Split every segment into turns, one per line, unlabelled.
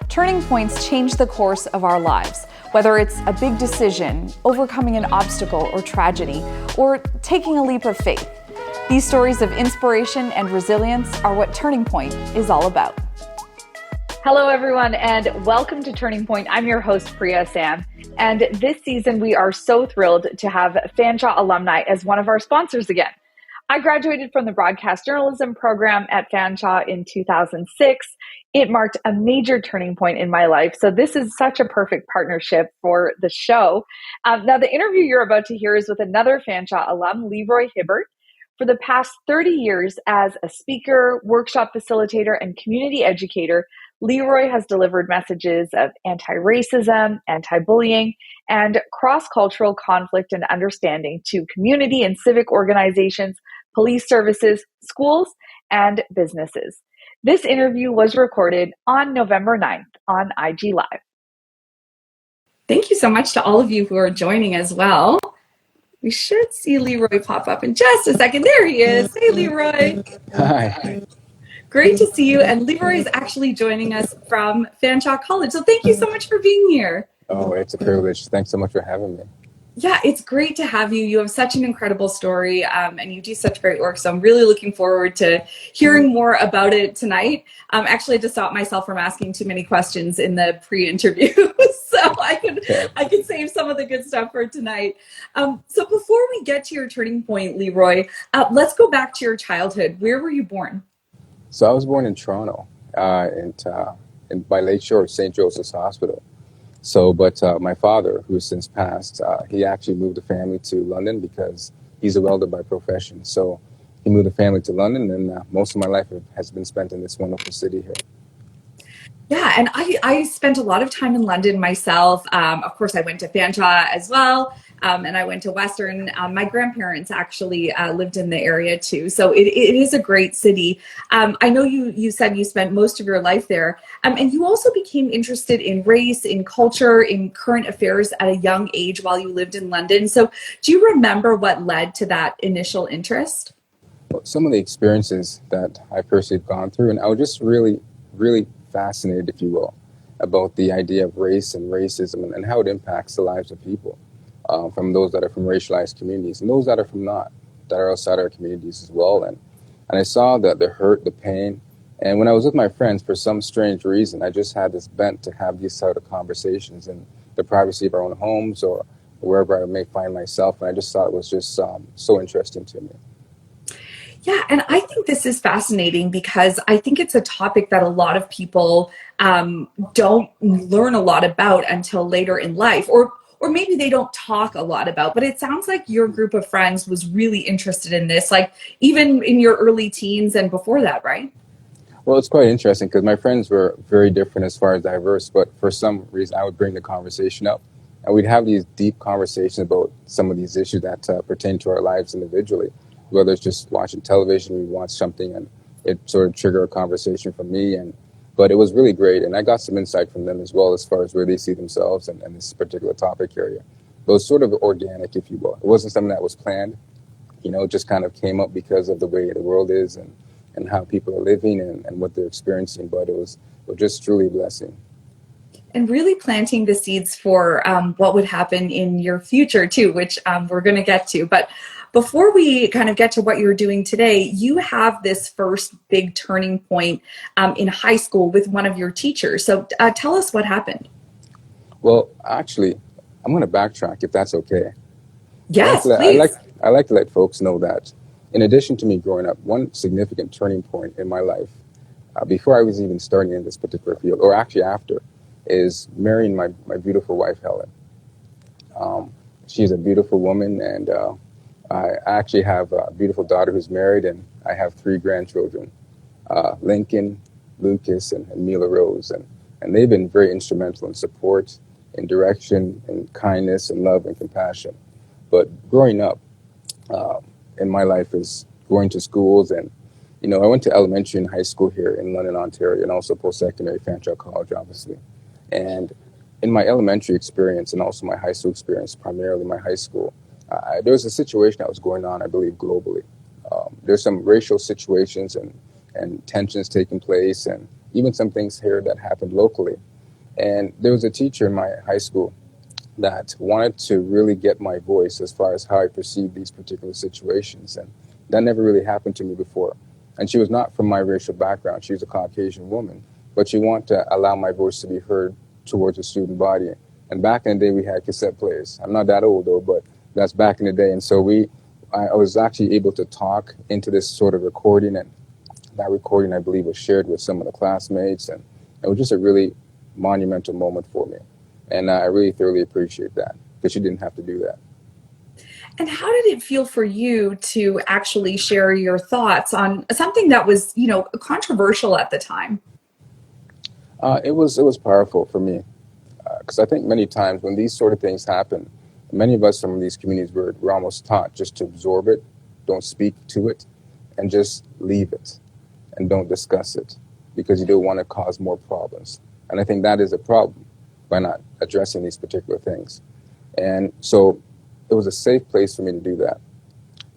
Turning points change the course of our lives, whether it's a big decision, overcoming an obstacle or tragedy, or taking a leap of faith. These stories of inspiration and resilience are what Turning Point is all about. Hello, everyone, and welcome to Turning Point. I'm your host, Priya Sam, and this season we are so thrilled to have Fanshawe alumni as one of our sponsors again. I graduated from the broadcast journalism program at Fanshawe in 2006. It marked a major turning point in my life, so this is such a perfect partnership for the show. Now, the interview you're about to hear is with another Fanshawe alum, Leroy Hibbert. For the past 30 years as a speaker, workshop facilitator, and community educator, Leroy has delivered messages of anti-racism, anti-bullying, and cross-cultural conflict and understanding to community and civic organizations, police services, schools, and businesses. This interview was recorded on November 9th on IG Live. Thank you so much to all of you who are joining as well. We should see Leroy pop up in just a second. There he is. Hey, Leroy.
Hi.
Great to see you. And Leroy is actually joining us from Fanshawe College. So thank you so much for being here.
Oh, it's a privilege. Thanks so much for having me.
Yeah, it's great to have you. You have such an incredible story, and you do such great work. So I'm really looking forward to hearing more about it tonight. Actually, I just stopped myself from asking too many questions in the pre-interview, so I could save some of the good stuff for tonight. So before we get to your turning point, Leroy, let's go back to your childhood. Where were you born?
So I was born in Toronto, by Lakeshore St. Joseph's Hospital. So, but my father, who has since passed, he actually moved the family to London because he's a welder by profession. So he moved the family to London, and most of my life has been spent in this wonderful city here.
Yeah, and I spent a lot of time in London myself. Of course, I went to Fanshawe as well, and I went to Western. My grandparents actually lived in the area too, so it is a great city. I know you said you spent most of your life there, and you also became interested in race, in culture, in current affairs at a young age while you lived in London. So do you remember what led to that initial interest?
Well, some of the experiences that I personally have gone through, and I was just really, really fascinated, if you will, about the idea of race and racism and how it impacts the lives of people, from those that are from racialized communities and those that are from not, that are outside our communities as well. And I saw the hurt, the pain. And when I was with my friends, for some strange reason, I just had this bent to have these sort of conversations in the privacy of our own homes or wherever I may find myself. And I just thought it was just so interesting to me.
Yeah, and I think this is fascinating because I think it's a topic that a lot of people don't learn a lot about until later in life, or maybe they don't talk a lot about. But it sounds like your group of friends was really interested in this, like even in your early teens and before that, right?
Well, it's quite interesting because my friends were very different as far as diverse, but for some reason I would bring the conversation up and we'd have these deep conversations about some of these issues that pertain to our lives individually. Whether it's just watching television, we watch something and it sort of triggered a conversation for me. But it was really great. And I got some insight from them as well as far as where they see themselves and this particular topic area. But it was sort of organic, if you will. It wasn't something that was planned. It just kind of came up because of the way the world is and how people are living and what they're experiencing. But it was just truly a blessing.
And really planting the seeds for what would happen in your future too, which we're going to get to. But before we kind of get to what you're doing today, you have this first big turning point in high school with one of your teachers. So tell us what happened.
Well, actually, I'm going to backtrack if that's okay.
Yes, please.
I like to let folks know that in addition to me growing up, one significant turning point in my life, before I was even starting in this particular field, or actually after, is marrying my beautiful wife, Helen. She's a beautiful woman, and I actually have a beautiful daughter who's married, and I have 3 grandchildren, Lincoln, Lucas, and Mila Rose. And they've been very instrumental in support, in direction, in kindness, and love, and compassion. But growing up in my life is going to schools, and I went to elementary and high school here in London, Ontario, and also post-secondary, Fanshawe College, obviously. And in my elementary experience and also my high school experience, primarily my high school, there was a situation that was going on, I believe, globally. There's some racial situations and tensions taking place, and even some things here that happened locally And there was a teacher in my high school that wanted to really get my voice as far as how I perceive these particular situations. And that never really happened to me before. And she was not from my racial background. She was a Caucasian woman, but she wanted to allow my voice to be heard towards the student body. And back in the day, we had cassette players. I'm not that old though, but that's back in the day. And so I was actually able to talk into this sort of recording, and that recording, I believe, was shared with some of the classmates, and it was just a really monumental moment for me. And I really thoroughly appreciate that, because she didn't have to do that.
And how did it feel for you to actually share your thoughts on something that was, controversial at the time?
It was powerful for me, because I think many times when these sort of things happen, many of us from these communities we're almost taught just to absorb it, don't speak to it, and just leave it, and don't discuss it, because you don't want to cause more problems. And I think that is a problem by not addressing these particular things. And so it was a safe place for me to do that,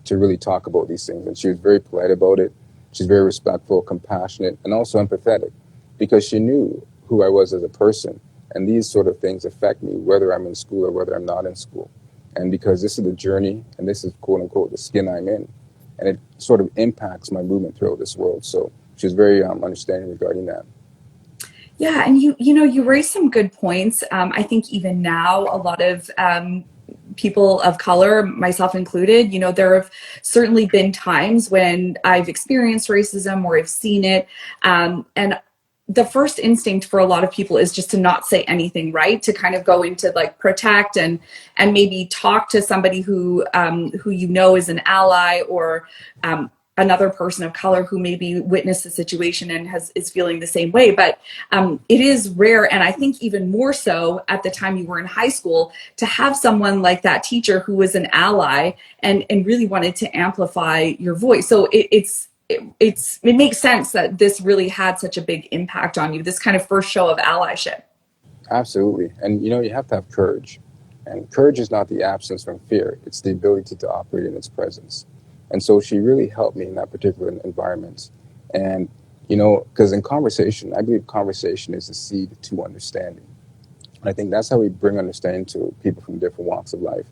to really talk about these things. And she was very polite about it. She's very respectful, compassionate, and also empathetic, because she knew who I was as a person. And these sort of things affect me, whether I'm in school or whether I'm not in school. And because this is the journey, and this is, quote unquote, the skin I'm in, and it sort of impacts my movement throughout this world. So she was very understanding regarding that.
Yeah, and you raised some good points. I think even now, a lot of people of color, myself included, there have certainly been times when I've experienced racism or I've seen it, and the first instinct for a lot of people is just to not say anything, right? To kind of go into like protect and maybe talk to somebody who is an ally, or another person of color who maybe witnessed the situation and is feeling the same way. But it is rare, and I think even more so at the time you were in high school, to have someone like that teacher who was an ally and really wanted to amplify your voice. So it makes sense that this really had such a big impact on you, this kind of first show of allyship.
Absolutely. And you have to have courage. And courage is not the absence from fear, it's the ability to operate in its presence. And so she really helped me in that particular environment. And, because in conversation, I believe conversation is the seed to understanding. And I think that's how we bring understanding to people from different walks of life.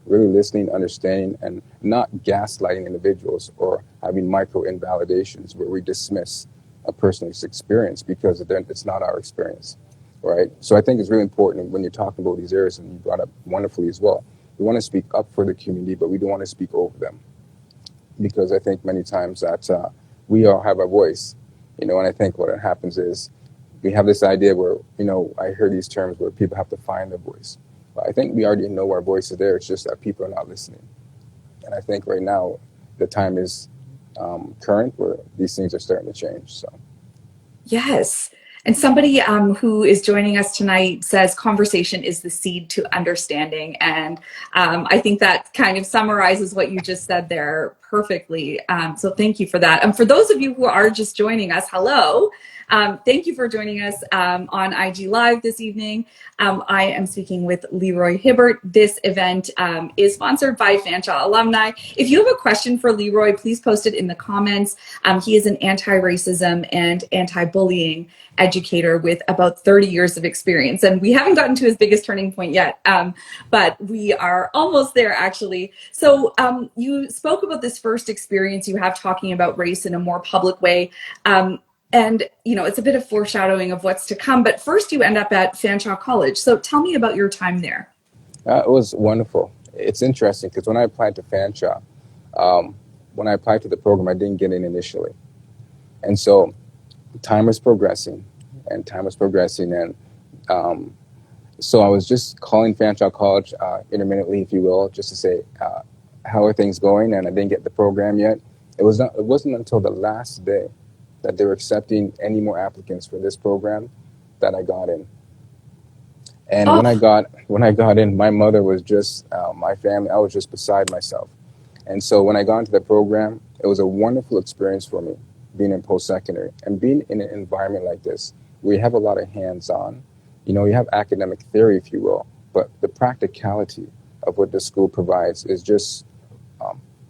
Really listening, understanding, and not gaslighting individuals or having micro invalidations where we dismiss a person's experience because it's not our experience, right? So I think it's really important when you're talking about these areas, and you brought up wonderfully as well. We want to speak up for the community, but we don't want to speak over them. Because I think many times that we all have a voice, and I think what happens is we have this idea where, I hear these terms where people have to find their voice. But I think we already know our voice is there. It's just that people are not listening. And I think right now the time is current where these things are starting to change. So.
Yes. And somebody who is joining us tonight says conversation is the seed to understanding. And I think that kind of summarizes what you just said there perfectly. So thank you for that. And for those of you who are just joining us, hello. Thank you for joining us on IG Live this evening. I am speaking with Leroy Hibbert. This event is sponsored by Fanshawe Alumni. If you have a question for Leroy, please post it in the comments. He is an anti-racism and anti-bullying educator with about 30 years of experience. And we haven't gotten to his biggest turning point yet, but we are almost there actually. So you spoke about this first experience you have talking about race in a more public way. And, it's a bit of foreshadowing of what's to come. But first, you end up at Fanshawe College. So tell me about your time there.
It was wonderful. It's interesting because when I applied to Fanshawe, when I applied to the program, I didn't get in initially. And so time was progressing. And so I was just calling Fanshawe College intermittently, if you will, just to say, how are things going? And I didn't get the program yet. It wasn't until the last day that they were accepting any more applicants for this program that I got in. And when I got in, my mother was just, my family, I was just beside myself. And so when I got into the program, it was a wonderful experience for me, being in post-secondary and being in an environment like this, where you have a lot of hands-on, you have academic theory, if you will, but the practicality of what the school provides is just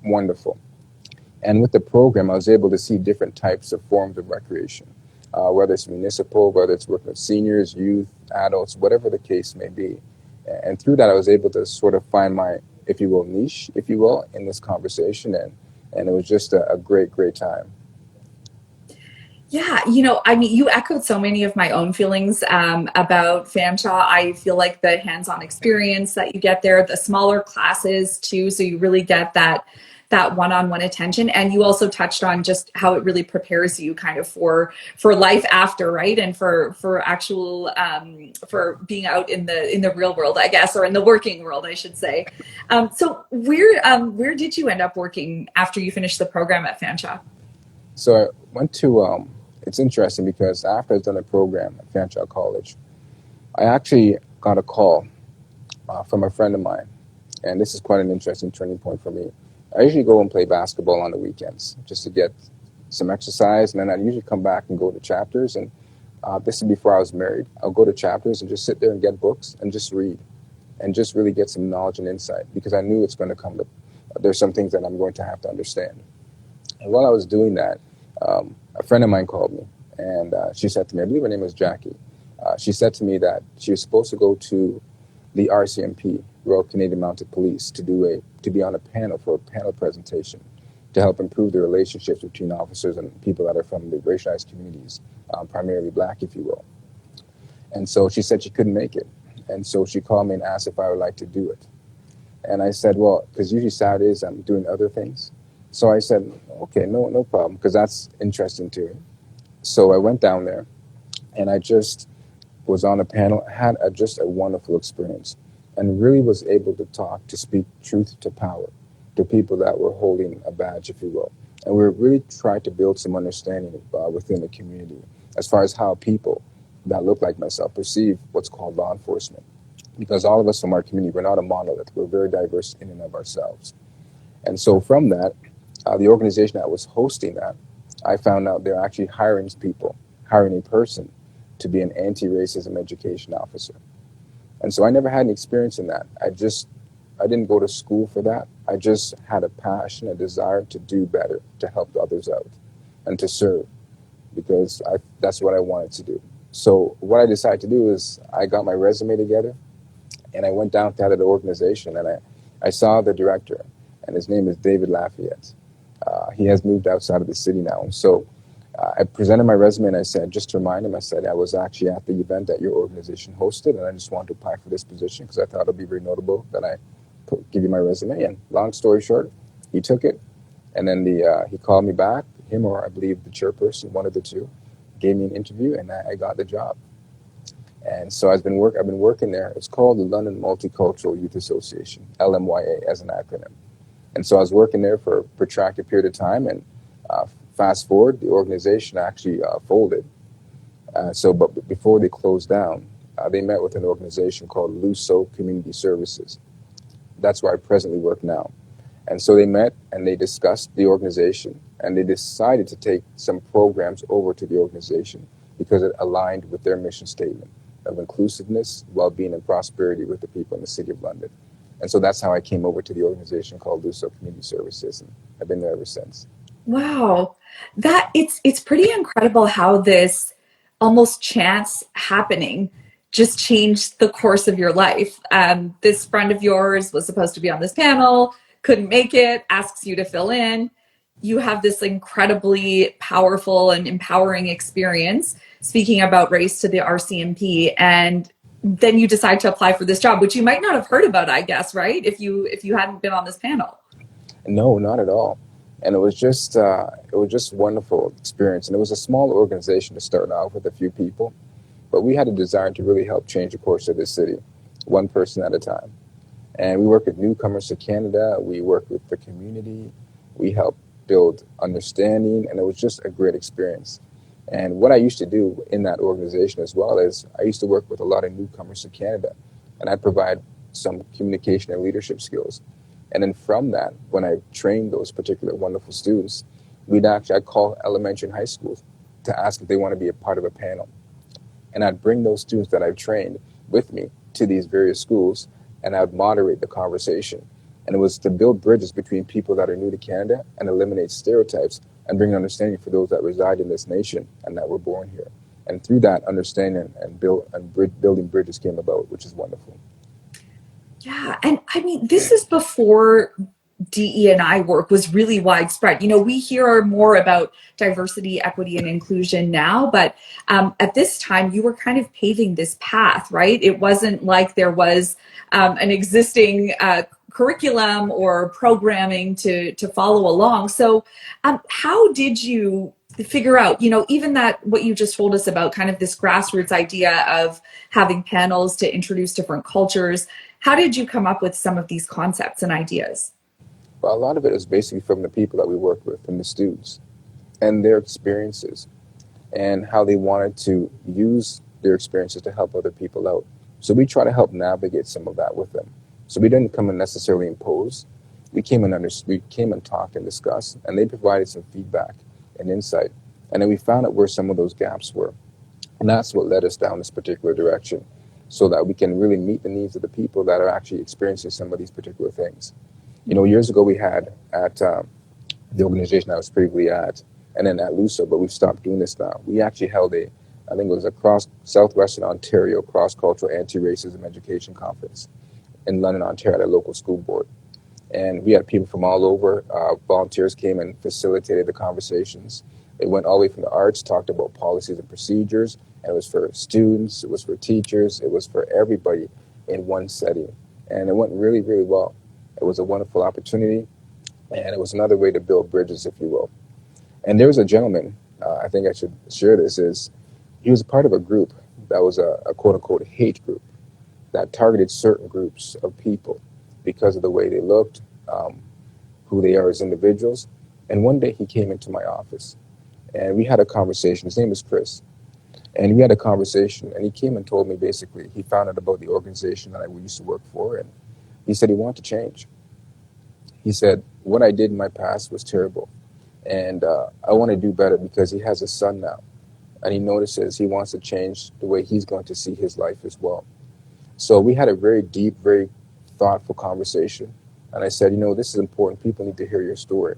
wonderful. And with the program, I was able to see different types of forms of recreation. whether it's municipal, whether it's working with seniors, youth, adults, whatever the case may be. And through that, I was able to sort of find my, if you will, niche, if you will, in this conversation. And it was just a great, great time.
Yeah, I mean, you echoed so many of my own feelings about Fanshawe. I feel like the hands-on experience that you get there, the smaller classes too, so you really get that one-on-one attention. And you also touched on just how it really prepares you kind of for life after, right? And for actual for being out in the real world, I guess, or in the working world, I should say. So where did you end up working after you finished the program at Fanshawe?
So I went to, it's interesting because after I've done a program at Fanshawe College, I actually got a call from a friend of mine. And this is quite an interesting turning point for me. I usually go and play basketball on the weekends just to get some exercise. And then I'd usually come back and go to chapters. And this is before I was married. I'll go to chapters and just sit there and get books and just read and just really get some knowledge and insight because I knew it's going to come to, there's some things that I'm going to have to understand. And while I was doing that, a friend of mine called me, and she said to me, I believe her name was Jackie. She said to me that she was supposed to go to the RCMP, Royal Canadian Mounted Police, to be on a panel for a panel presentation to help improve the relationships between officers and people that are from the racialized communities, primarily Black, if you will. And so she said she couldn't make it, and so she called me and asked if I would like to do it. And I said, well, because usually Saturdays I'm doing other things. So I said, okay, no problem, because that's interesting to me. So I went down there, and I just was on a panel, had just a wonderful experience, and really was able to speak truth to power to people that were holding a badge, if you will. And we really tried to build some understanding within the community as far as how people that look like myself perceive what's called law enforcement. Because all of us from our community, we're not a monolith. We're very diverse in and of ourselves. And so from that, the organization that was hosting that, I found out they're actually hiring a person to be an anti-racism education officer. And so I never had any experience in that. I didn't go to school for that. I just had a passion, a desire to do better, to help others out, and to serve, because that's what I wanted to do. So what I decided to do is I got my resume together, and I went down to that organization, and I saw the director, and his name is David Lafayette. He has moved outside of the city now. And so I presented my resume, and I said, just to remind him, I said, I was actually at the event that your organization hosted, and I just wanted to apply for this position because I thought it would be very notable that I give you my resume. And long story short, he took it, and then he called me back, him or I believe the chairperson, one of the two, gave me an interview, and I got the job. And so I've been working there. It's called the London Multicultural Youth Association, LMYA as an acronym. And so I was working there for a protracted period of time, and fast forward, the organization actually folded. But before they closed down, they met with an organization called LUSO Community Services. That's where I presently work now. And so they met and they discussed the organization, and they decided to take some programs over to the organization because it aligned with their mission statement of inclusiveness, well-being, and prosperity with the people in the City of London. And so that's how I came over to the organization called LUSO Community Services, and I've been there ever since.
Wow, it's pretty incredible how this almost chance happening just changed the course of your life. This friend of yours was supposed to be on this panel, couldn't make it, asks you to fill in. You have this incredibly powerful and empowering experience speaking about race to the RCMP, and then you decide to apply for this job, which you might not have heard about, I guess, right? If you hadn't been on this panel.
No, not at all. And it was just wonderful experience. And it was a small organization to start off with, a few people, but we had a desire to really help change the course of the city, one person at a time. And we work with newcomers to Canada. We work with the community. We help build understanding, and it was just a great experience. And what I used to do in that organization as well is I used to work with a lot of newcomers to Canada, and I provide some communication and leadership skills. And then from that, when I trained those particular wonderful students, I'd call elementary and high schools to ask if they want to be a part of a panel. And I'd bring those students that I've trained with me to these various schools, and I'd moderate the conversation. And it was to build bridges between people that are new to Canada and eliminate stereotypes and bring understanding for those that reside in this nation and that were born here. And through that understanding and building bridges came about, which is wonderful.
Yeah, and I mean, this is before DE&I work was really widespread. You know, we hear more about diversity, equity, and inclusion now, but at this time, you were kind of paving this path, right? It wasn't like there was an existing curriculum or programming to follow along. So, how did you figure out, you know, even that what you just told us about kind of this grassroots idea of having panels to introduce different cultures? How did you come up with some of these concepts and ideas?
But a lot of it is basically from the people that we work with, from the students, and their experiences, and how they wanted to use their experiences to help other people out. So we try to help navigate some of that with them. So we didn't come and necessarily impose. We came and talked and discussed, and they provided some feedback and insight. And then we found out where some of those gaps were. And that's what led us down this particular direction, so that we can really meet the needs of the people that are actually experiencing some of these particular things. You know, years ago we had at the organization I was previously at, and then at LUSO, but we've stopped doing this now. We actually held I think it was a Southwestern Ontario cross-cultural anti-racism education conference in London, Ontario, at a local school board. And we had people from all over. Volunteers came and facilitated the conversations. It went all the way from the arts, talked about policies and procedures, and it was for students, it was for teachers, it was for everybody in one setting. And it went really, really well. It was a wonderful opportunity, and it was another way to build bridges, if you will. And there was a gentleman, I think I should share this, he was a part of a group that was a quote-unquote hate group that targeted certain groups of people because of the way they looked, who they are as individuals. And one day he came into my office, and we had a conversation. His name is Chris. And we had a conversation, and he came and told me basically he found out about the organization that I used to work for, and he said he wanted to change. He said, what I did in my past was terrible, and I want to do better, because he has a son now, and he notices he wants to change the way he's going to see his life as well. So we had a very deep, very thoughtful conversation, and I said, you know, this is important. People need to hear your story.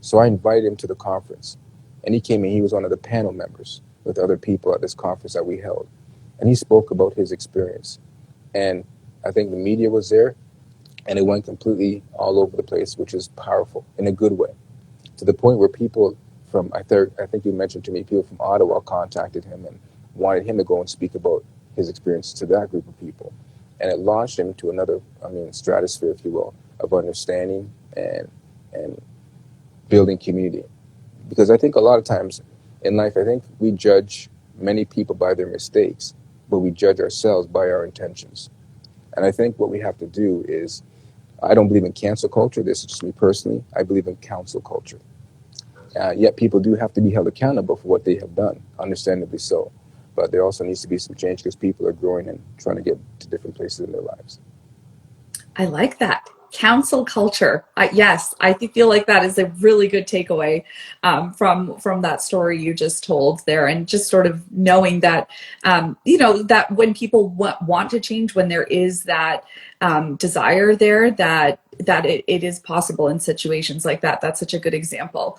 So I invited him to the conference, and he came in. He was one of the panel members with other people at this conference that we held, and he spoke about his experience. And I think the media was there, and it went completely all over the place, which is powerful in a good way, to the point where people from, I think you mentioned to me, people from Ottawa contacted him and wanted him to go and speak about his experience to that group of people. And it launched him to another, stratosphere, if you will, of understanding and building community. Because I think a lot of times in life, I think we judge many people by their mistakes, but we judge ourselves by our intentions. And I think what we have to do is, I don't believe in cancel culture. This is just me personally. I believe in counsel culture. Yet people do have to be held accountable for what they have done, understandably so. But there also needs to be some change, because people are growing and trying to get to different places in their lives.
I like that. Council culture. Yes, I feel like that is a really good takeaway from that story you just told there, and just sort of knowing that, that when people want to change, when there is that desire there, that it is possible in situations like that. That's such a good example.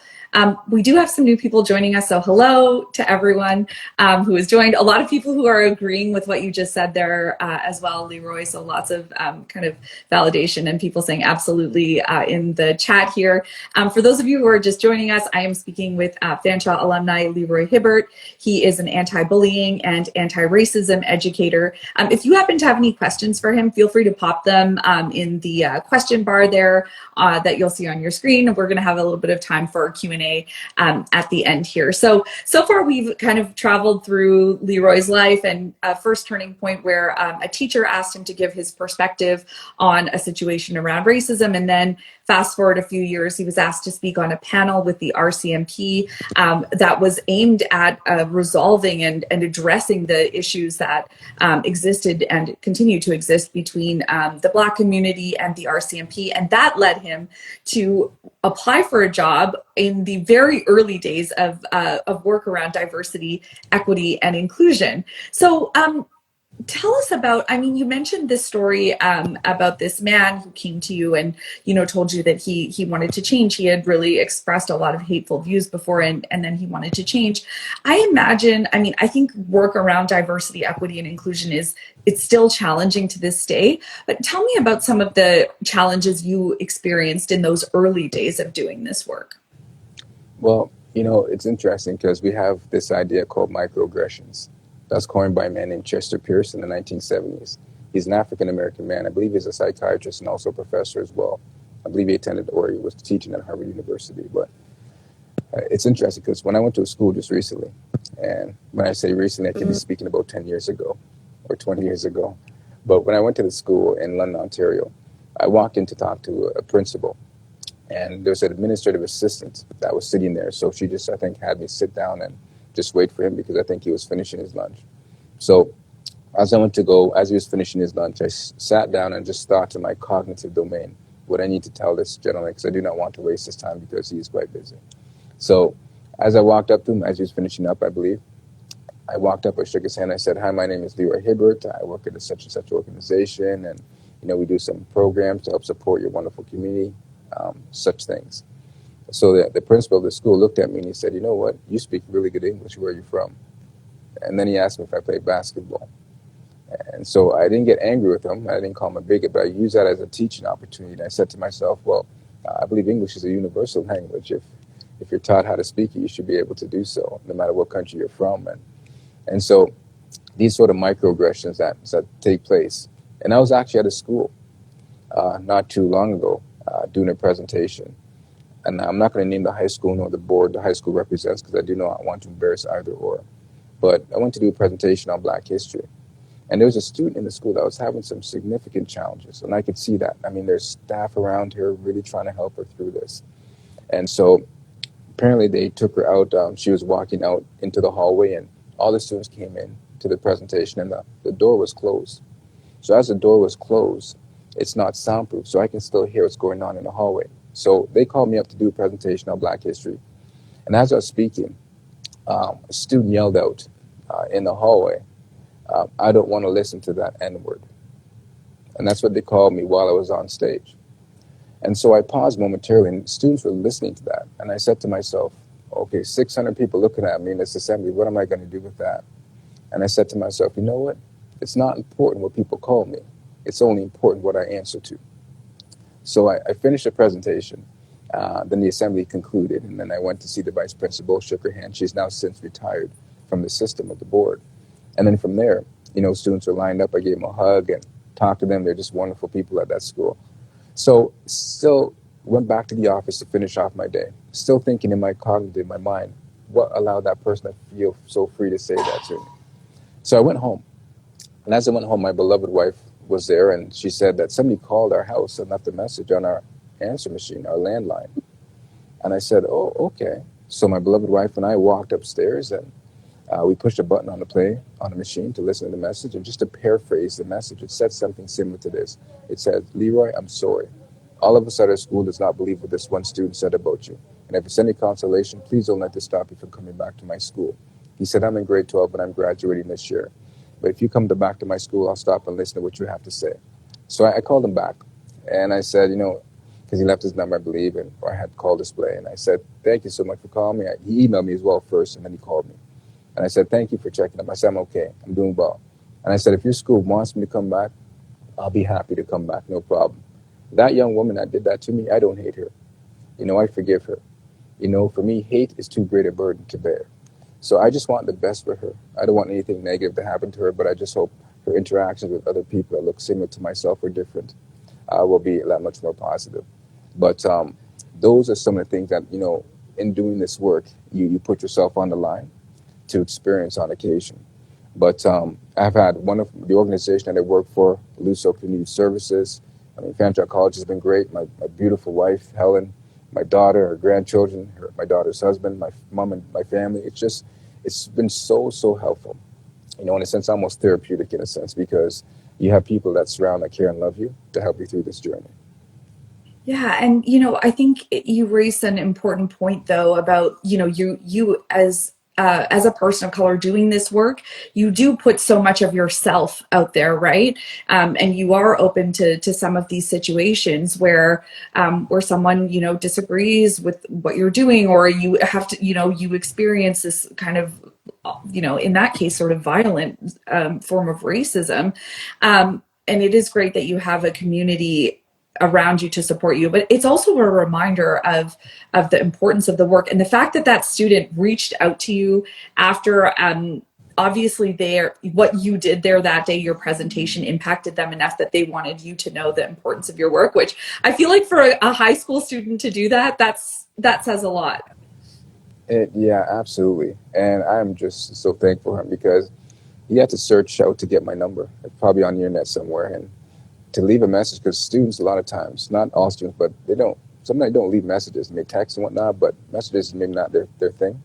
We do have some new people joining us, so hello to everyone who has joined. A lot of people who are agreeing with what you just said there as well, Leroy, so lots of kind of validation and people saying absolutely in the chat here. For those of you who are just joining us, I am speaking with Fanshawe alumni Leroy Hibbert. He is an anti-bullying and anti-racism educator. If you happen to have any questions for him, feel free to pop them in the question bar there that you'll see on your screen. We're going to have a little bit of time for Q&A at the end here. So far we've kind of traveled through Leroy's life, and a first turning point where a teacher asked him to give his perspective on a situation around racism, and then fast forward a few years, he was asked to speak on a panel with the RCMP that was aimed at resolving and addressing the issues that existed and continue to exist between the Black community and the RCMP. And that led him to apply for a job in the very early days of work around diversity, equity, and inclusion. So tell us about, I mean, you mentioned this story about this man who came to you and, told you that he wanted to change. He had really expressed a lot of hateful views before, and then he wanted to change. I imagine, I mean, I think work around diversity, equity, and inclusion it's still challenging to this day. But tell me about some of the challenges you experienced in those early days of doing this work.
Well, it's interesting because we have this idea called microaggressions. That's coined by a man named Chester Pierce in the 1970s. He's an African-American man. I believe he's a psychiatrist and also a professor as well. I believe he attended or he was teaching at Harvard University. But it's interesting because when I went to a school just recently, and when I say recently, I could be speaking about 10 years ago or 20 years ago. But when I went to the school in London, Ontario, I walked in to talk to a principal. And there was an administrative assistant that was sitting there. So she just, I think, had me sit down and just wait for him because I think he was finishing his lunch. So as he was finishing his lunch, I sat down and just thought to my cognitive domain, what I need to tell this gentleman, because I do not want to waste his time because he is quite busy. So as I walked up to him, as he was finishing up, I believe, I walked up, I shook his hand, I said, "Hi, my name is Leroy Hibbert. I work at a such and such organization, and we do some programs to help support your wonderful community, such things." So the principal of the school looked at me and he said, "You know what? You speak really good English. Where are you from?" And then he asked me if I played basketball. And so I didn't get angry with him. I didn't call him a bigot, but I used that as a teaching opportunity. And I said to myself, well, I believe English is a universal language. If you're taught how to speak it, you should be able to do so, no matter what country you're from. And so these sort of microaggressions that take place. And I was actually at a school not too long ago doing a presentation. And I'm not going to name the high school nor the board the high school represents because I do not want to embarrass either or. But I went to do a presentation on Black history. And there was a student in the school that was having some significant challenges. And I could see that. I mean, there's staff around her really trying to help her through this. And so apparently they took her out. She was walking out into the hallway and all the students came in to the presentation and the door was closed. So as the door was closed, it's not soundproof. So I can still hear what's going on in the hallway. So they called me up to do a presentation on Black history. And as I was speaking, a student yelled out in the hallway, "I don't want to listen to that N-word." And that's what they called me while I was on stage. And so I paused momentarily, and students were listening to that. And I said to myself, okay, 600 people looking at me in this assembly, what am I going to do with that? And I said to myself, you know what? It's not important what people call me. It's only important what I answer to. So I finished the presentation. Then the assembly concluded, and then I went to see the vice principal, shook her hand. She's now since retired from the system of the board. And then from there, students were lined up. I gave them a hug and talked to them. They're just wonderful people at that school. So still went back to the office to finish off my day, still thinking in my cognitive, my mind, what allowed that person to feel so free to say that to me. So I went home. And as I went home, my beloved wife was there, and she said that somebody called our house and left a message on our answer machine, our landline. And I said, oh, okay. So my beloved wife and I walked upstairs, and we pushed a button on the machine to listen to the message. And just to paraphrase the message, it said something similar to this. It said, "Leroy, I'm sorry. All of us at our school does not believe what this one student said about you. And if it's any consolation, please don't let this stop you from coming back to my school. He said, I'm in grade 12, but I'm graduating this year. But if you come back to my school, I'll stop and listen to what you have to say." So I called him back. And I said, because he left his number, I believe, or I had call display. And I said, "Thank you so much for calling me." He emailed me as well first, and then he called me. And I said, "Thank you for checking up." I said, "I'm okay. I'm doing well." And I said, "If your school wants me to come back, I'll be happy to come back. No problem." That young woman that did that to me, I don't hate her. I forgive her. For me, hate is too great a burden to bear. So I just want the best for her. I don't want anything negative to happen to her, but I just hope her interactions with other people that look similar to myself or different will be a lot much more positive. But those are some of the things that, in doing this work, you put yourself on the line to experience on occasion. But I've had one of the organization that I work for, Luso Community Services. Fanshawe College has been great. My beautiful wife, Helen, my daughter, her grandchildren, my daughter's husband, my mom and my family. It's been so, so helpful. In a sense, almost therapeutic in a sense, because you have people that surround, that care and love you to help you through this journey.
Yeah. And, I think you raised an important point, though, about, you as as a person of color doing this work, you do put so much of yourself out there, right? And you are open to some of these situations where someone, you know, disagrees with what you're doing, or you have to, you know, you experience this kind of, you know, in that case, sort of violent form of racism. And it is great that you have a community around you to support you, but it's also a reminder of the importance of the work, and the fact that that student reached out to you after obviously what you did there that day, your presentation impacted them enough that they wanted you to know the importance of your work, which I feel like for a high school student to do that says a lot.
Yeah, absolutely. And I'm just so thankful for him because he had to search out to get my number, probably on the internet somewhere, and to leave a message, because students a lot of times, not all students, but sometimes they don't leave messages, and they text and whatnot, but messages maybe not their thing.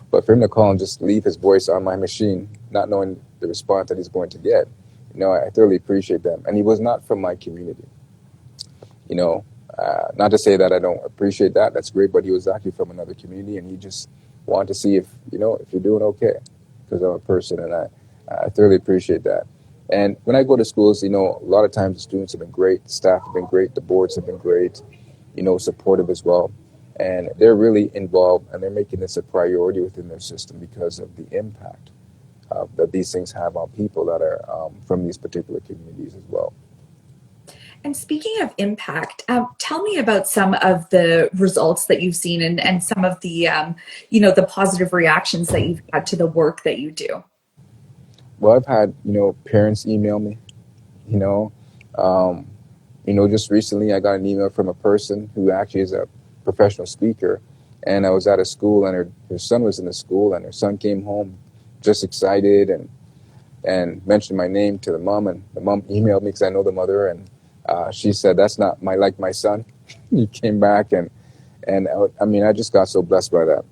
But for him to call and just leave his voice on my machine, not knowing the response that he's going to get, you know, I thoroughly appreciate them. And he was not from my community. You know, not to say that I don't appreciate that, that's great, but he was actually from another community, and he just wanted to see if, you know, if you're doing okay, because I'm a person, and I thoroughly appreciate that. And when I go to schools, you know, a lot of times the students have been great, the staff have been great, the boards have been great, you know, supportive as well. And they're really involved, and they're making this a priority within their system because of the impact that these things have on people that are from these particular communities as well.
And speaking of impact, tell me about some of the results that you've seen, and some of the, you know, the positive reactions that you've had to the work that you do.
Well, I've had, you know, parents email me, you know, just recently I got an email from a person who actually is a professional speaker, and I was at a school, and her son was in the school, and her son came home just excited and mentioned my name to the mom, and the mom emailed me because I know the mother, and she said, "That's not my son." He came back, and I mean, I just got so blessed by that.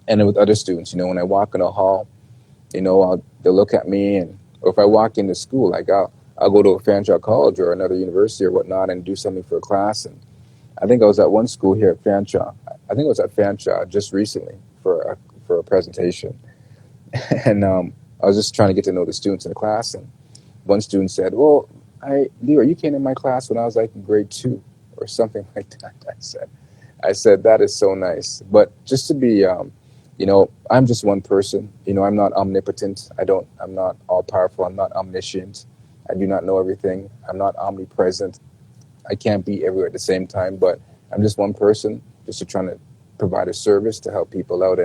And with other students, you know, when I walk in a hall, you know, they'll look at me, or if I walk into school, like I'll go to a Fanshawe College or another university or whatnot and do something for a class. And I think I was at one school here at Fanshawe. I think I was at Fanshawe just recently for a presentation, and I was just trying to get to know the students in the class. And one student said, "Well, Leroy, you came in my class when I was like in grade 2 or something like that." I said, "That is so nice." But just to be you know, I'm just one person. You know, I'm not omnipotent. I'm not all powerful. I'm not omniscient. I do not know everything. I'm not omnipresent. I can't be everywhere at the same time, but I'm just one person, just trying to provide a service to help people out.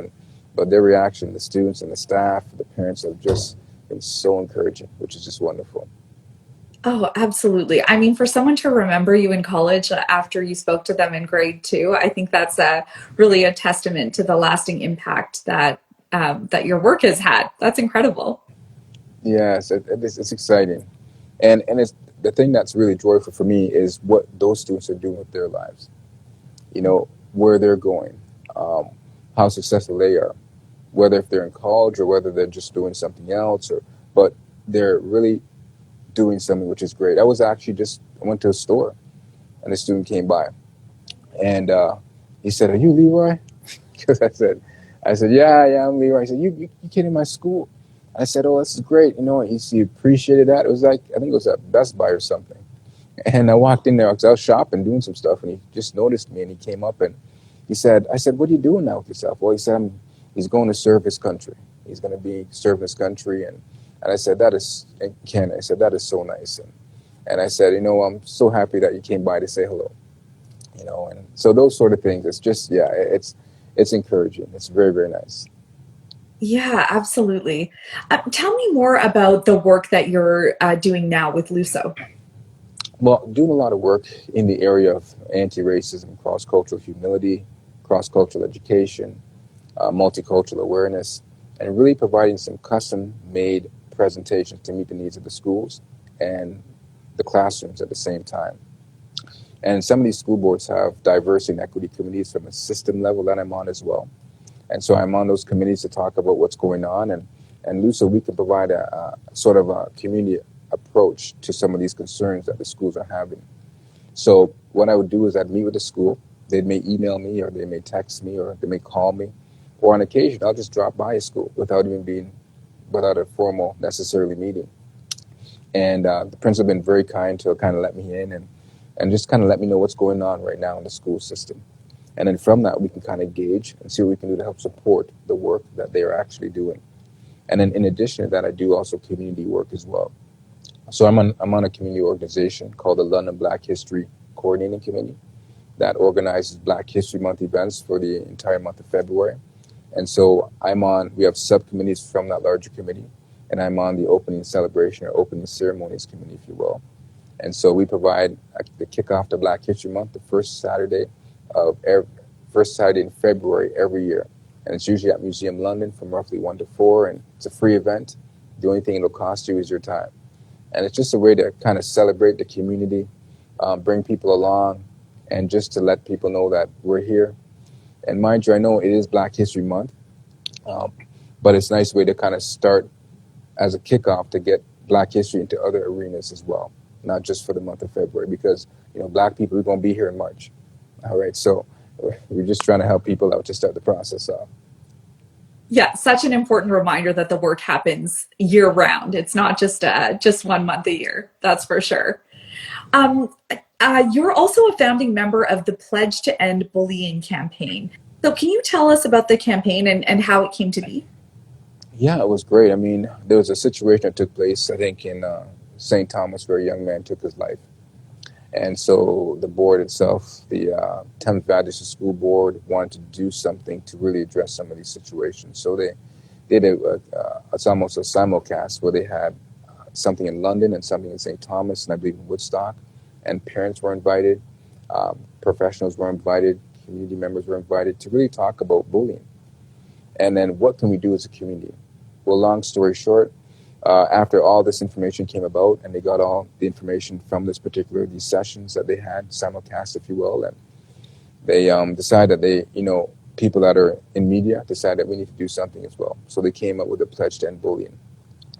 But their reaction, the students and the staff, the parents, have just been so encouraging, which is just wonderful.
Oh, absolutely. I mean, for someone to remember you in college after you spoke to them in grade 2, I think that's really a testament to the lasting impact that that your work has had. That's incredible.
Yes, it's exciting. And it's the thing that's really joyful for me is what those students are doing with their lives. You know, where they're going, how successful they are, whether if they're in college or whether they're just doing something else, but they're really doing something which is great. I went to a store, and a student came by, and he said, "Are you Leroy?" Because I said, yeah, I'm Leroy. He said, you came to my school. I said, "Oh, this is great." You know, he appreciated that. It was like, I think it was at Best Buy or something. And I walked in there because I was shopping, doing some stuff, and he just noticed me, and he came up and I said, "What are you doing now with yourself?" Well, he said, he's going to serve his country. He's going to be serving his country. And I said, Ken, I said, "That is so nice." And I said, "You know, I'm so happy that you came by to say hello." You know, and so those sort of things, it's just, yeah, it's encouraging. It's very, very nice.
Yeah, absolutely. Tell me more about the work that you're doing now with LUSO.
Well, doing a lot of work in the area of anti-racism, cross-cultural humility, cross-cultural education, multicultural awareness, and really providing some custom-made presentations to meet the needs of the schools and the classrooms at the same time. And some of these school boards have diversity and equity committees from a system level that I'm on as well. And so I'm on those committees to talk about what's going on. And LUSO, we can provide a sort of a community approach to some of these concerns that the schools are having. So what I would do is I'd meet with the school. They may email me, or they may text me, or they may call me. Or on occasion, I'll just drop by a school without a formal necessarily meeting. And the principal has been very kind to kind of let me in and just kind of let me know what's going on right now in the school system. And then from that, we can kind of gauge and see what we can do to help support the work that they are actually doing. And then in addition to that, I do also community work as well. So I'm on a community organization called the London Black History Coordinating Committee that organizes Black History Month events for the entire month of February. And so we have subcommittees from that larger committee, and I'm on the opening celebration or opening ceremonies committee, if you will. And so we provide the kickoff to Black History Month the first Saturday in February every year. And it's usually at Museum London from roughly 1 to 4, and it's a free event. The only thing it'll cost you is your time. And it's just a way to kind of celebrate the community, bring people along, and just to let people know that we're here. And mind you, I know it is Black History Month, but it's a nice way to kind of start as a kickoff to get Black history into other arenas as well, not just for the month of February, because, Black people, we're going to be here in March. All right, so we're just trying to help people out to start the process off.
Yeah, such an important reminder that the work happens year round. It's not just 1 month a year, that's for sure. You're also a founding member of the Pledge to End Bullying campaign. So can you tell us about the campaign and how it came to be?
Yeah, it was great. I mean, there was a situation that took place, I think, in St. Thomas, where a young man took his life. And so the board itself, the Thames Valley School Board, wanted to do something to really address some of these situations. So they did it's almost a simulcast where they had something in London and something in St. Thomas, and I believe in Woodstock. And parents were invited, professionals were invited, community members were invited to really talk about bullying. And then what can we do as a community? Well, long story short, after all this information came about and they got all the information from these sessions that they had, simulcast, if you will, and they decided that people that are in media decided that we need to do something as well. So they came up with a pledge to end bullying.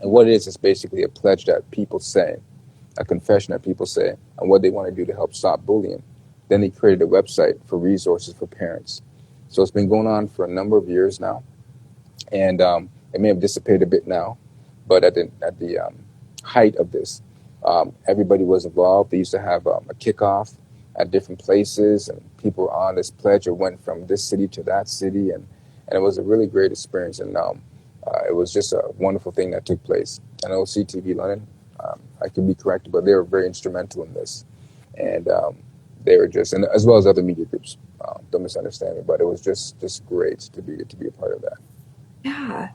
And what it is basically a pledge that people say, a confession that people say, and what they want to do to help stop bullying. Then they created a website for resources for parents. So it's been going on for a number of years now. And it may have dissipated a bit now, but at the height of this, everybody was involved. They used to have a kickoff at different places, and people were on this pledge or went from this city to that city, and it was a really great experience. And it was just a wonderful thing that took place. I know CTV London, I could be corrected, but they were very instrumental in this, and they were just, and as well as other media groups. Don't misunderstand me, but it was just great to be a part of that.
Yeah.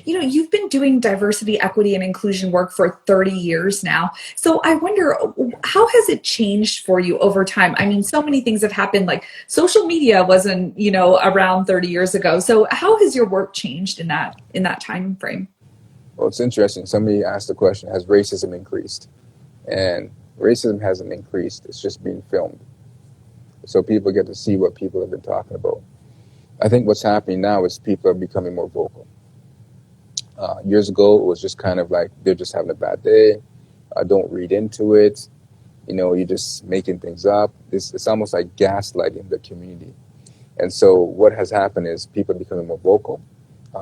You've been doing diversity, equity, and inclusion work for 30 years now. So I wonder, how has it changed for you over time? I mean, so many things have happened, like social media wasn't, around 30 years ago. So how has your work changed in that time frame?
Well, it's interesting. Somebody asked the question, has racism increased? And racism hasn't increased. It's just being filmed. So people get to see what people have been talking about. I think what's happening now is people are becoming more vocal. Years ago, it was just kind of like they're just having a bad day. Don't read into it. You're just making things up. It's almost like gaslighting the community. And so what has happened is people are becoming more vocal.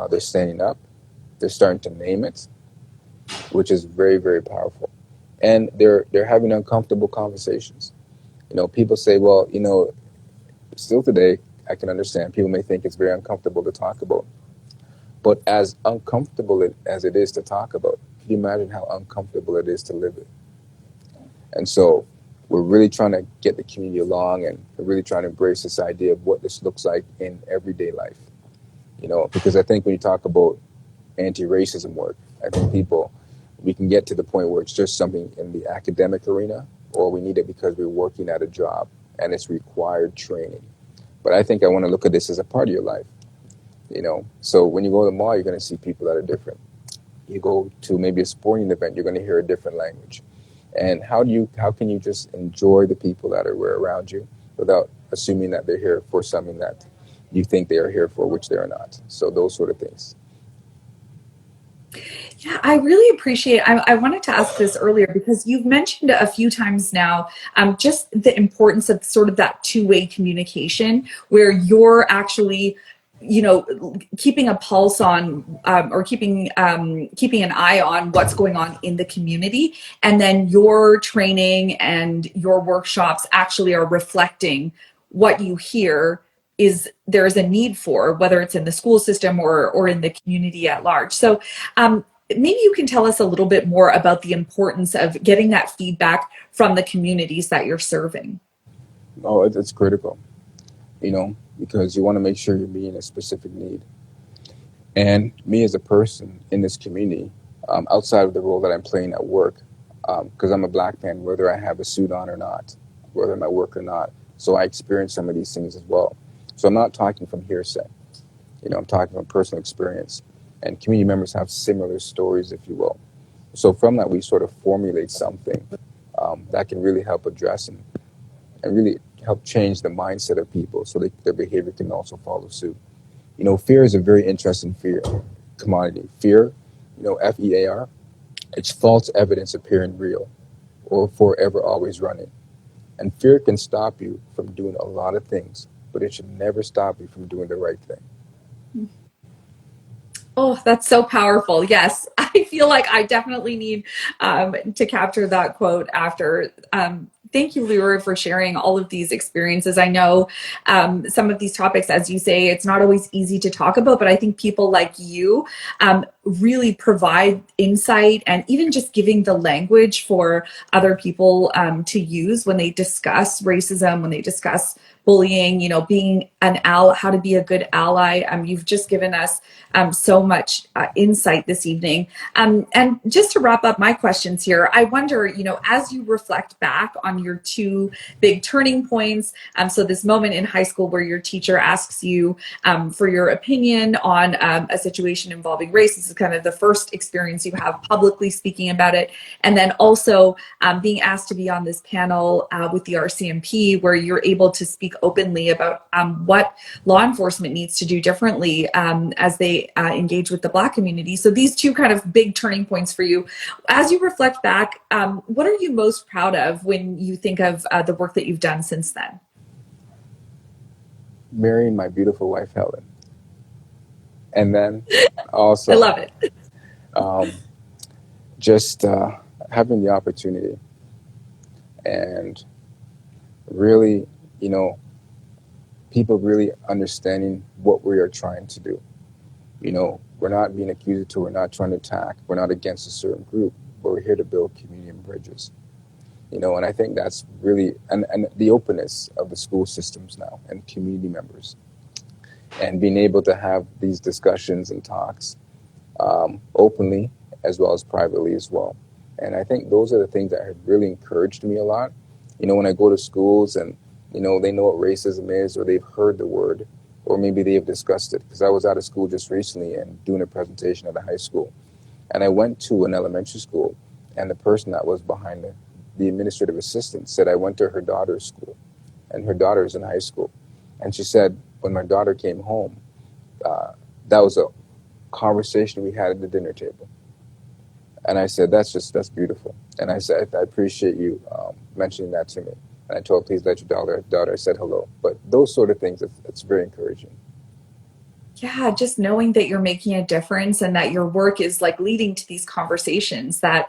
They're standing up. They're starting to name it, which is very, very powerful. And they're having uncomfortable conversations. People say, well, still today, I can understand people may think it's very uncomfortable to talk about. But as uncomfortable as it is to talk about, can you imagine how uncomfortable it is to live it? And so we're really trying to get the community along, and we're really trying to embrace this idea of what this looks like in everyday life. Because I think when you talk about anti-racism work, I think we can get to the point where it's just something in the academic arena, or we need it because we're working at a job and it's required training. But I think I want to look at this as a part of your life. So when you go to the mall, you're going to see people that are different. You go to maybe a sporting event, you're going to hear a different language. And how can you just enjoy the people that are around you without assuming that they're here for something that you think they are here for, which they are not? So those sort of things.
Yeah, I really appreciate, I wanted to ask this earlier because you've mentioned a few times now just the importance of sort of that two-way communication where you're actually keeping a pulse on or keeping an eye on what's going on in the community, and then your training and your workshops actually are reflecting what you hear there's a need for, whether it's in the school system or in the community at large. So maybe you can tell us a little bit more about the importance of getting that feedback from the communities that you're serving.
Oh, it's critical, because you want to make sure you're meeting a specific need. And me as a person in this community, outside of the role that I'm playing at work, because I'm a Black man, whether I have a suit on or not, whether I'm at work or not, so I experience some of these things as well. So I'm not talking from hearsay, I'm talking from personal experience. And community members have similar stories, if you will. So from that, we sort of formulate something that can really help address and really help change the mindset of people so their behavior can also follow suit. Fear is a very interesting commodity. Fear, F-E-A-R, it's false evidence appearing real or forever always running. And fear can stop you from doing a lot of things, but it should never stop you from doing the right thing.
Oh, that's so powerful. Yes, I feel like I definitely need to capture that quote after. Thank you, Leroy, for sharing all of these experiences. I know some of these topics, as you say, it's not always easy to talk about, but I think people like you really provide insight and even just giving the language for other people to use when they discuss racism, when they discuss bullying, being an ally, how to be a good ally. You've just given us so much insight this evening. And just to wrap up my questions here, I wonder, as you reflect back on your two big turning points, so this moment in high school where your teacher asks you for your opinion on a situation involving race, this is kind of the first experience you have publicly speaking about it. And then also being asked to be on this panel with the RCMP, where you're able to speak openly about what law enforcement needs to do differently as they engage with the Black community. So these two kind of big turning points for you. As you reflect back, what are you most proud of when you think of the work that you've done since then?
Marrying my beautiful wife, Helen. And then also,
I love it.
Just having the opportunity and really, people really understanding what we are trying to do. We're not being accusatory, we're not trying to attack, we're not against a certain group, but we're here to build community and bridges. And I think that's really, and the openness of the school systems now and community members, and being able to have these discussions and talks openly as well as privately as well. And I think those are the things that have really encouraged me a lot. When I go to schools and, they know what racism is, or they've heard the word, or maybe they have discussed it. Because I was out of school just recently and doing a presentation at a high school. And I went to an elementary school, and the person that was behind the administrative assistant said I went to her daughter's school, and her daughter's in high school. And she said, when my daughter came home, that was a conversation we had at the dinner table. And I said, that's beautiful. And I said, I appreciate you mentioning that to me. And I told her, please let your daughter said hello. But those sort of things, it's very encouraging.
Yeah, just knowing that you're making a difference and that your work is like leading to these conversations that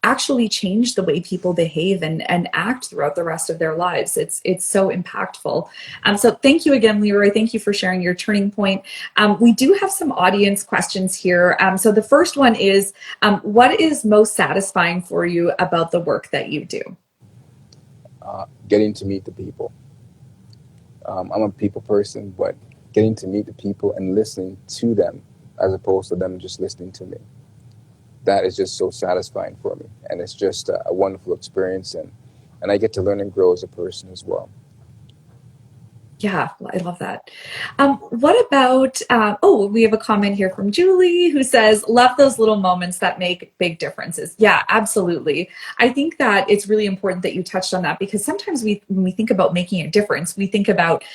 actually change the way people behave and act throughout the rest of their lives. It's so impactful. So thank you again, Leroy. Thank you for sharing your turning point. We do have some audience questions here. So the first one is, what is most satisfying for you about the work that you do?
Getting to meet the people. I'm a people person, but getting to meet the people and listening to them as opposed to them just listening to me. That is just so satisfying for me. And it's just a wonderful experience. And I get to learn and grow as a person as well.
Yeah, I love that. What about, we have a comment here from Julie who says, love those little moments that make big differences. Yeah, absolutely. I think that it's really important that you touched on that, because sometimes when we think about making a difference, we think about,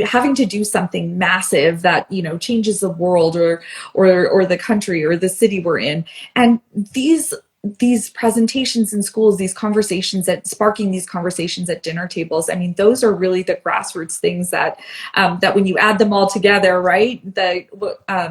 having to do something massive that, changes the world or the country or the city we're in. And these these presentations in schools, these conversations sparking these conversations at dinner tables. I mean, those are really the grassroots things that that when you add them all together, right?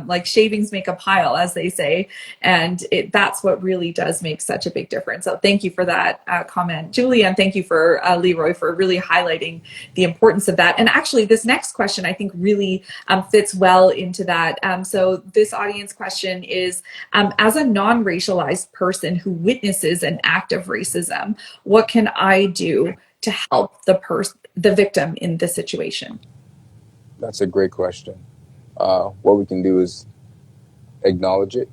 Like shavings make a pile, as they say, and that's what really does make such a big difference. So thank you for that comment, Julie, and thank you for Leroy for really highlighting the importance of that. And actually, this next question I think really fits well into that. So this audience question is, as a non-racialized person who witnesses an act of racism, what can I do to help the victim in this situation?
That's a great question. What we can do is acknowledge it.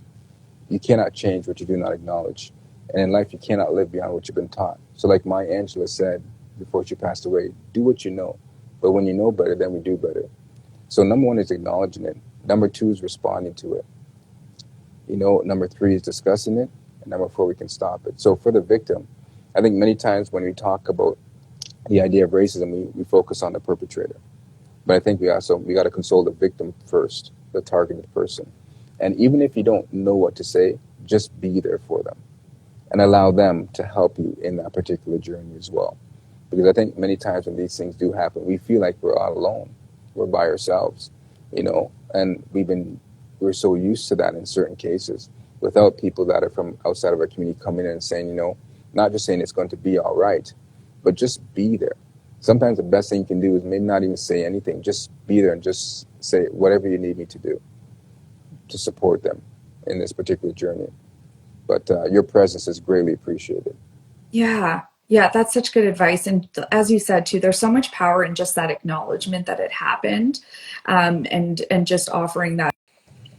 You cannot change what you do not acknowledge. And in life, you cannot live beyond what you've been taught. So like Maya Angelou said before she passed away, do what you know. But when you know better, then we do better. So number one is acknowledging it. Number two is responding to it. Number three is discussing it. And number four, we can stop it. So for the victim, I think many times when we talk about the idea of racism, we focus on the perpetrator. But I think we got to console the victim first, the targeted person. And even if you don't know what to say, just be there for them and allow them to help you in that particular journey as well. Because I think many times when these things do happen, we feel like we're all alone. We're by ourselves, and we're so used to that in certain cases without people that are from outside of our community coming in and saying, not just saying it's going to be all right, but just be there. Sometimes the best thing you can do is maybe not even say anything, just be there and just say whatever you need me to do to support them in this particular journey. But your presence is greatly appreciated.
Yeah, that's such good advice. And as you said too, there's so much power in just that acknowledgement that it happened, and just offering that.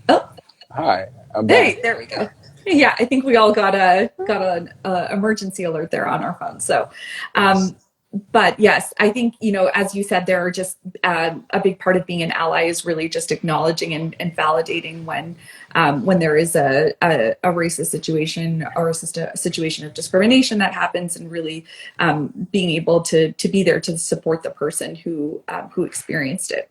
Oh,
Hi, I'm back.
hey, there we go. Yeah, I think we all got an emergency alert there on our phone. So,
Yes.
but yes, I think, as you said, there are just a big part of being an ally is really just acknowledging and validating when there is a racist situation or a situation of discrimination that happens, and really being able to be there to support the person who experienced it.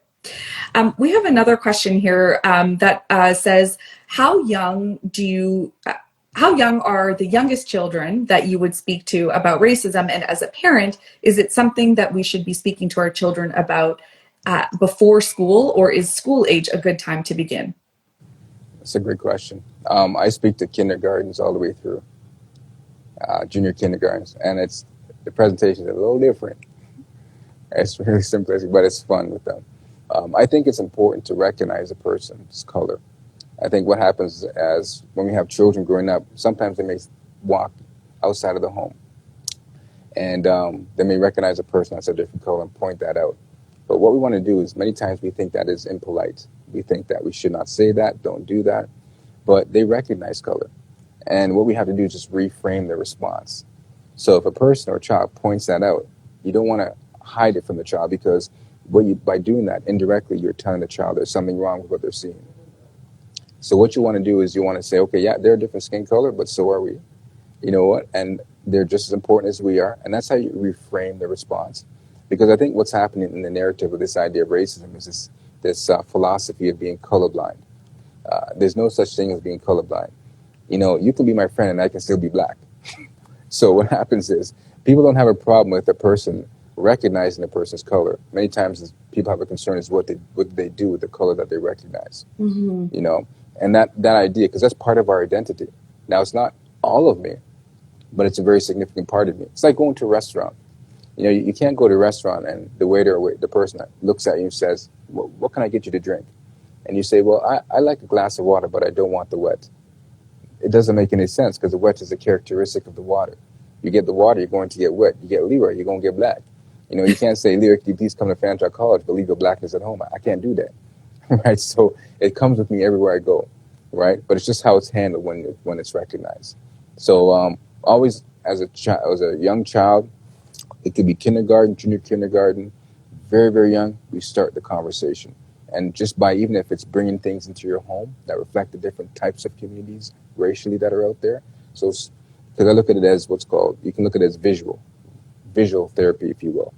We have another question here that says, how young are the youngest children that you would speak to about racism? And as a parent, is it something that we should be speaking to our children about before school, or is school age a good time to begin?
That's a great question. I speak to kindergartens all the way through junior kindergartens, and the presentation is a little different. It's really simplistic, but it's fun with them. I think it's important to recognize a person's color. I think what happens as when we have children growing up, sometimes they may walk outside of the home, and they may recognize a person that's a different color and point that out. But what we want to do is, many times we think that is impolite. We think that we should not say that, don't do that. But they recognize color. And what we have to do is just reframe the response. So if a person or a child points that out, you don't want to hide it from the child, because by doing that, indirectly, you're telling the child there's something wrong with what they're seeing. So what you want to do is you want to say, okay, yeah, they're a different skin color, but so are we. You know what? And they're just as important as we are. And that's how you reframe the response. Because I think what's happening in the narrative of this idea of racism is this philosophy of being colorblind. There's no such thing as being colorblind. You can be my friend and I can still be black. So what happens is people don't have a problem with a person recognizing a person's color. Many times people have a concern is what they do with the color that they recognize. Mm-hmm. And that idea, because that's part of our identity. Now, it's not all of me, but it's a very significant part of me. It's like going to a restaurant. You can't go to a restaurant and the waiter or the person that looks at you says, what can I get you to drink? And you say, well, I like a glass of water, but I don't want the wet. It doesn't make any sense, because the wet is a characteristic of the water. You get the water, you're going to get wet. You get Leroy, you're going to get black. You can't say, Leroy, can you please come to Fantra College, but leave your blackness at home. I can't do that. Right? So it comes with me everywhere I go. Right? But it's just how it's handled when it's recognized. So always as a young child, it could be kindergarten, junior kindergarten, very, very young, we start the conversation. And just by, even if it's bringing things into your home that reflect the different types of communities racially that are out there. So, because I look at it as you can look at it as visual therapy, if you will.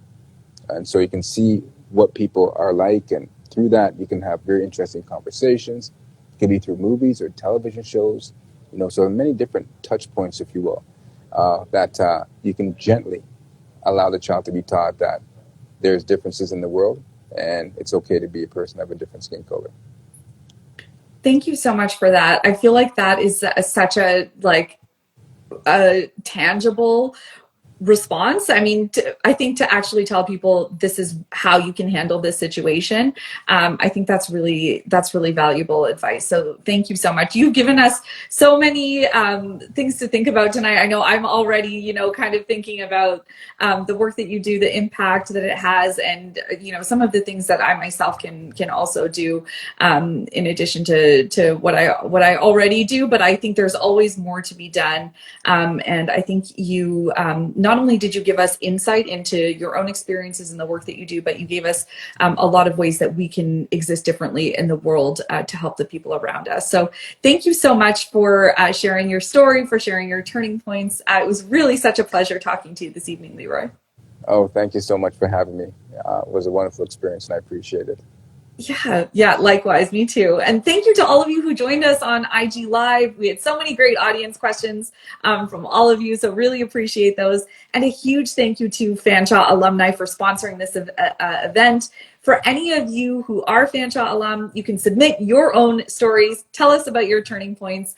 And so you can see what people are like, and through that, you can have very interesting conversations. It can be through movies or television shows, So many different touch points, if you will, that you can gently allow the child to be taught that there's differences in the world and it's okay to be a person of a different skin color.
Thank you so much for that. I feel like that is such a tangible response. I mean, I think to actually tell people this is how you can handle this situation, I think that's really valuable advice. So thank you so much. You've given us so many things to think about tonight. I know I'm already, kind of thinking about the work that you do, the impact that it has, and some of the things that I myself can also do in addition to what I already do. But I think there's always more to be done, and I think you not only did you give us insight into your own experiences and the work that you do, but you gave us a lot of ways that we can exist differently in the world to help the people around us. So thank you so much for sharing your story, for sharing your turning points. It was really such a pleasure talking to you this evening, Leroy.
Oh, thank you so much for having me. It was a wonderful experience and I appreciate it.
Yeah, likewise, me too. And thank you to all of you who joined us on IG Live. We had so many great audience questions from all of you, so really appreciate those. And a huge thank you to Fanshawe alumni for sponsoring this event. For any of you who are Fanshawe alum, you can submit your own stories. Tell us about your turning points.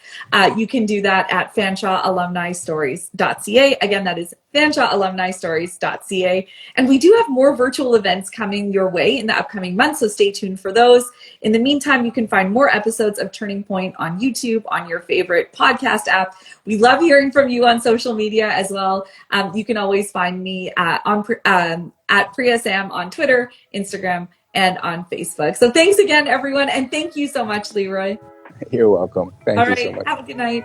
You can do that at fanshawealumnistories.ca. Again, that is fanshawealumnistories.ca. And we do have more virtual events coming your way in the upcoming months, so stay tuned for those. In the meantime, you can find more episodes of Turning Point on YouTube, on your favorite podcast app. We love hearing from you on social media as well. You can always find me at Priya Sam on Twitter, Instagram, and on Facebook. So thanks again, everyone. And thank you so much, Leroy.
You're welcome. Thank you so much.
Have a good night.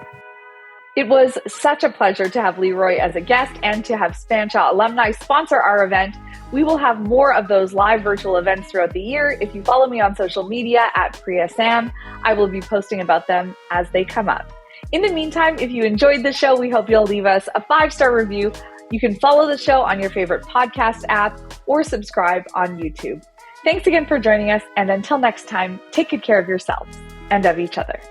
It was such a pleasure to have Leroy as a guest and to have Fanshawe alumni sponsor our event. We will have more of those live virtual events throughout the year. If you follow me on social media at Priya Sam, I will be posting about them as they come up. In the meantime, if you enjoyed the show, we hope you'll leave us a 5-star review. You can follow the show on your favorite podcast app or subscribe on YouTube. Thanks again for joining us, and until next time, take good care of yourselves and of each other.